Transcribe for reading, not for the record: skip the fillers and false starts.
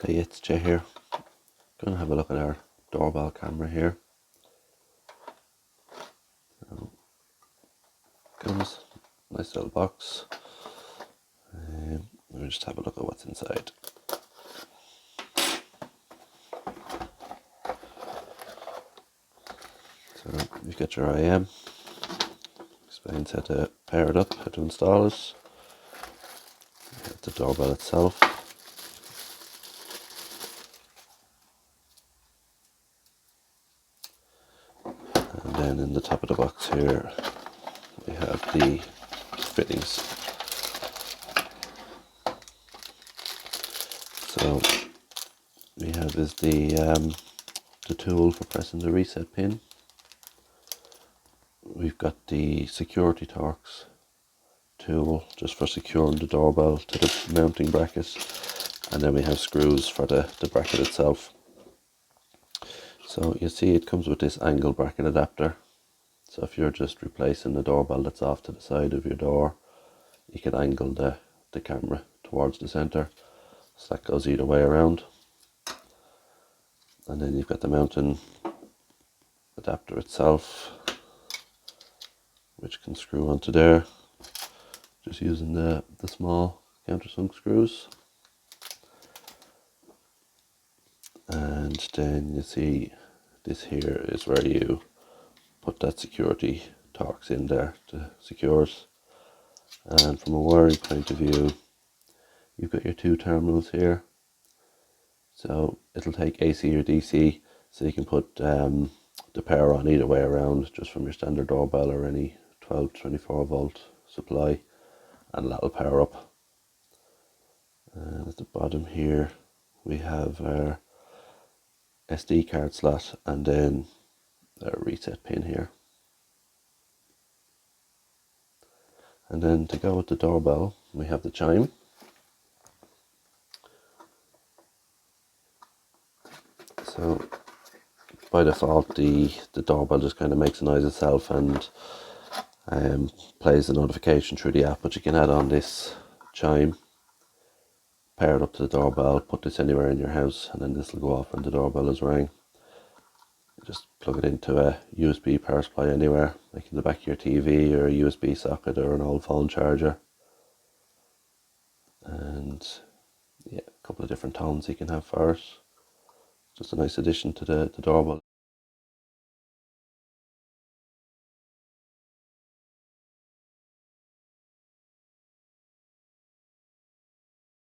Okay, it's Jay here. Going to have a look at our doorbell camera here. Comes nice little box. We'll just have a look at what's inside. So you get your IM. Explains how to pair it up, how to install it. The doorbell itself. And then in the top of the box here, we have the fittings. So we have is the tool for pressing the reset pin. We've got the security Torx tool just for securing the doorbell to the mounting bracket, and then we have screws for the bracket itself. So you see it comes with this angle bracket adapter. So if you're just replacing the doorbell that's off to the side of your door, you can angle the camera towards the center, so that goes either way around. And then you've got the mounting adapter itself, which can screw onto there, just using the small countersunk screws. And then you see this here is where you put that security Torx in there to secure it. And from a wiring point of view, you've got your two terminals here. So it'll take AC or DC, so you can put the power on either way around, just from your standard doorbell or any 12 to 24 volt supply, and that'll power up. And at the bottom here we have our SD card slot and then a reset pin here. And then to go with the doorbell, we have the CHIME. So by default, the doorbell just kind of makes a noise itself and plays the notification through the app, but you can add on this CHIME, pair it up to the doorbell, put this anywhere in your house, and then this will go off when the doorbell is rang. Just plug it into a USB power supply anywhere, like in the back of your TV or a USB socket or an old phone charger. And yeah, a couple of different tones you can have for it. Just a nice addition to the doorbell.